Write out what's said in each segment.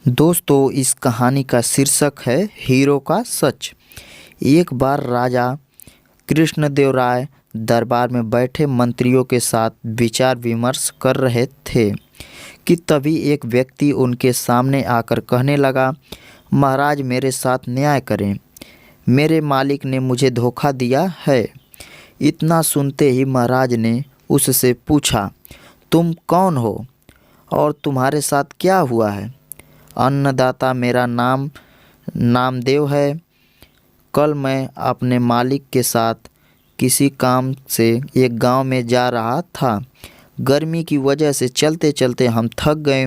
दोस्तों, इस कहानी का शीर्षक है हीरो का सच। एक बार राजा कृष्णदेव राय दरबार में बैठे मंत्रियों के साथ विचार विमर्श कर रहे थे कि तभी एक व्यक्ति उनके सामने आकर कहने लगा, महाराज मेरे साथ न्याय करें, मेरे मालिक ने मुझे धोखा दिया है। इतना सुनते ही महाराज ने उससे पूछा, तुम कौन हो और तुम्हारे साथ क्या हुआ है? अन्नदाता मेरा नाम नामदेव है। कल मैं अपने मालिक के साथ किसी काम से एक गांव में जा रहा था। गर्मी की वजह से चलते चलते हम थक गए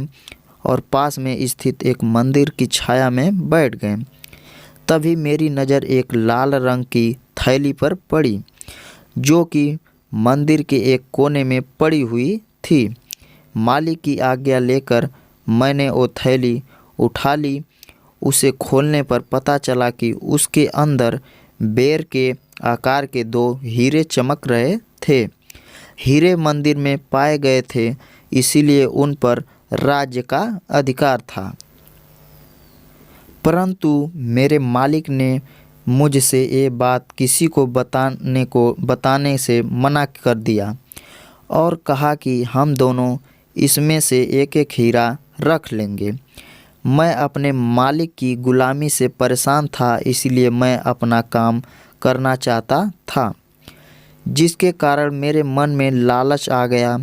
और पास में स्थित एक मंदिर की छाया में बैठ गए। तभी मेरी नज़र एक लाल रंग की थैली पर पड़ी, जो कि मंदिर के एक कोने में पड़ी हुई थी। मालिक की आज्ञा लेकर मैंने वो थैली उठा ली। उसे खोलने पर पता चला कि उसके अंदर बेर के आकार के 2 हीरे चमक रहे थे। हीरे मंदिर में पाए गए थे, इसीलिए उन पर राज्य का अधिकार था। परंतु मेरे मालिक ने मुझसे ये बात किसी को बताने से मना कर दिया और कहा कि हम दोनों इसमें से एक एक हीरा रख लेंगे। मैं अपने मालिक की गुलामी से परेशान था, इसलिए मैं अपना काम करना चाहता था, जिसके कारण मेरे मन में लालच आ गया।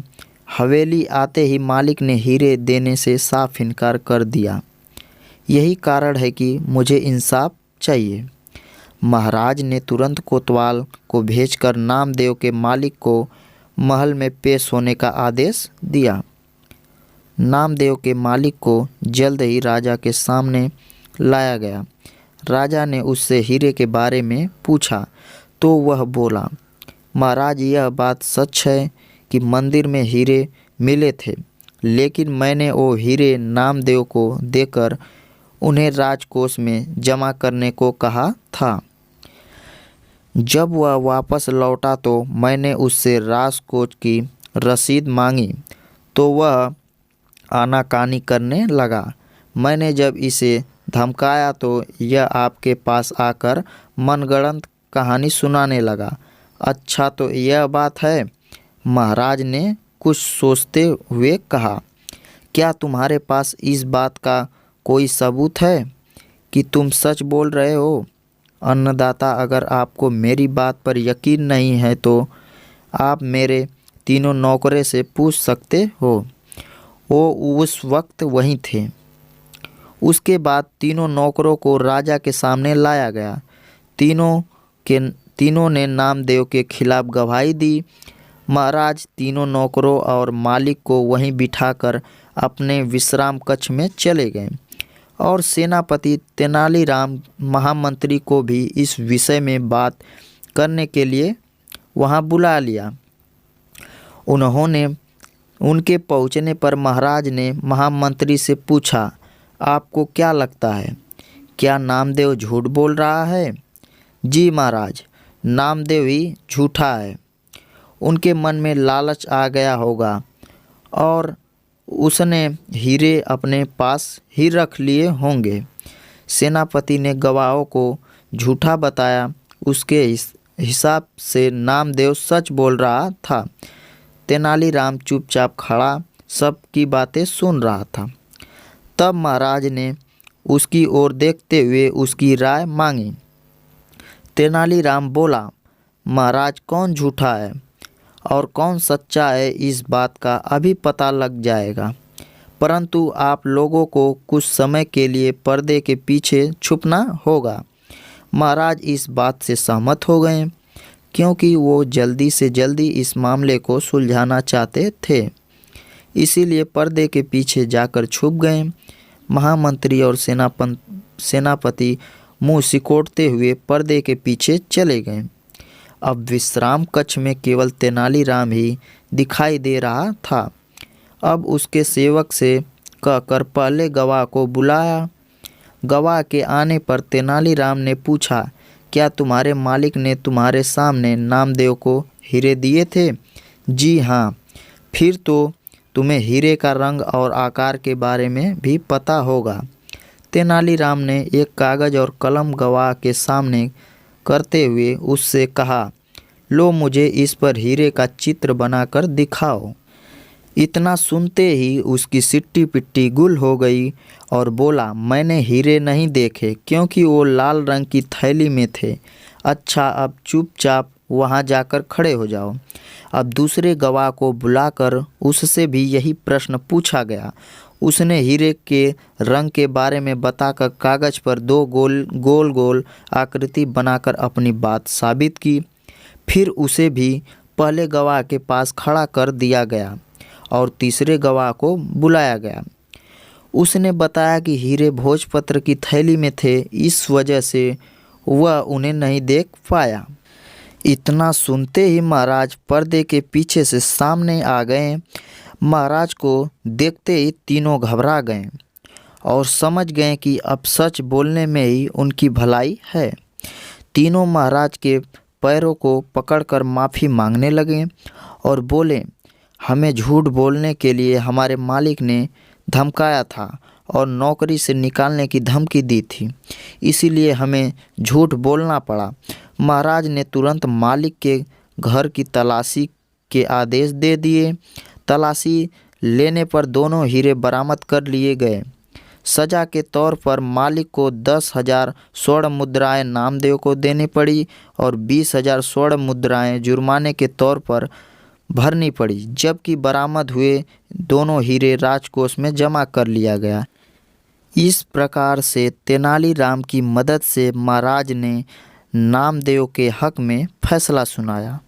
हवेली आते ही मालिक ने हीरे देने से साफ इनकार कर दिया। यही कारण है कि मुझे इंसाफ चाहिए। महाराज ने तुरंत कोतवाल को भेजकर नामदेव के मालिक को महल में पेश होने का आदेश दिया। नामदेव के मालिक को जल्द ही राजा के सामने लाया गया। राजा ने उससे हीरे के बारे में पूछा तो वह बोला, महाराज यह बात सच है कि मंदिर में हीरे मिले थे, लेकिन मैंने वो हीरे नामदेव को देकर उन्हें राजकोष में जमा करने को कहा था। जब वह वापस लौटा तो मैंने उससे राजकोष की रसीद मांगी तो वह आनाकानी करने लगा। मैंने जब इसे धमकाया तो यह आपके पास आकर मनगढ़ंत कहानी सुनाने लगा। अच्छा तो यह बात है, महाराज ने कुछ सोचते हुए कहा, क्या तुम्हारे पास इस बात का कोई सबूत है कि तुम सच बोल रहे हो? अन्नदाता, अगर आपको मेरी बात पर यकीन नहीं है तो आप मेरे तीनों नौकरों से पूछ सकते हो। वो उस वक्त वहीं थे। उसके बाद तीनों नौकरों को राजा के सामने लाया गया। तीनों ने नामदेव के खिलाफ गवाही दी। महाराज तीनों नौकरों और मालिक को वहीं बिठाकर अपने विश्राम कक्ष में चले गए और सेनापति तेनालीराम महामंत्री को भी इस विषय में बात करने के लिए वहां बुला लिया। उनके पहुंचने पर महाराज ने महामंत्री से पूछा, आपको क्या लगता है, क्या नामदेव झूठ बोल रहा है? जी महाराज, नामदेव ही झूठा है। उनके मन में लालच आ गया होगा और उसने हीरे अपने पास ही रख लिए होंगे। सेनापति ने गवाहों को झूठा बताया। उसके हिसाब से नामदेव सच बोल रहा था। तेनालीराम चुपचाप खड़ा सबकी बातें सुन रहा था। तब महाराज ने उसकी ओर देखते हुए उसकी राय मांगी। तेनालीराम बोला, महाराज कौन झूठा है और कौन सच्चा है, इस बात का अभी पता लग जाएगा, परंतु आप लोगों को कुछ समय के लिए पर्दे के पीछे छुपना होगा। महाराज इस बात से सहमत हो गए, क्योंकि वो जल्दी से जल्दी इस मामले को सुलझाना चाहते थे, इसीलिए पर्दे के पीछे जाकर छुप गए। महामंत्री और सेनापति मुंह सिकोड़ते हुए पर्दे के पीछे चले गए। अब विश्राम कक्ष में केवल तेनालीराम ही दिखाई दे रहा था। अब उसके सेवक से कहकर पहले गवाह को बुलाया। गवाह के आने पर तेनालीराम ने पूछा, क्या तुम्हारे मालिक ने तुम्हारे सामने नामदेव को हीरे दिए थे? जी हाँ। फिर तो तुम्हें हीरे का रंग और आकार के बारे में भी पता होगा। तेनालीराम ने एक कागज और कलम गवाह के सामने करते हुए उससे कहा, लो मुझे इस पर हीरे का चित्र बनाकर दिखाओ। इतना सुनते ही उसकी सिट्टी पिट्टी गुल हो गई और बोला, मैंने हीरे नहीं देखे क्योंकि वो लाल रंग की थैली में थे। अच्छा, अब चुपचाप वहाँ जाकर खड़े हो जाओ। अब दूसरे गवाह को बुलाकर उससे भी यही प्रश्न पूछा गया। उसने हीरे के रंग के बारे में बताकर कागज पर दो गोल गोल आकृति बनाकर अपनी बात साबित की। फिर उसे भी पहले गवाह के पास खड़ा कर दिया गया और तीसरे गवाह को बुलाया गया। उसने बताया कि हीरे भोजपत्र की थैली में थे, इस वजह से वह उन्हें नहीं देख पाया। इतना सुनते ही महाराज पर्दे के पीछे से सामने आ गए। महाराज को देखते ही तीनों घबरा गए और समझ गए कि अब सच बोलने में ही उनकी भलाई है। तीनों महाराज के पैरों को पकड़कर माफ़ी मांगने लगे और बोले, हमें झूठ बोलने के लिए हमारे मालिक ने धमकाया था और नौकरी से निकालने की धमकी दी थी, इसीलिए हमें झूठ बोलना पड़ा। महाराज ने तुरंत मालिक के घर की तलाशी के आदेश दे दिए। तलाशी लेने पर दोनों हीरे बरामद कर लिए गए। सज़ा के तौर पर मालिक को 10,000 स्वर्ण मुद्राएं नामदेव को देनी पड़ी और 20,000 स्वर्ण मुद्राएं जुर्माने के तौर पर भरनी पड़ी, जबकि बरामद हुए दोनों हीरे राजकोष में जमा कर लिया गया। इस प्रकार से तेनालीराम की मदद से महाराज ने नामदेव के हक में फैसला सुनाया।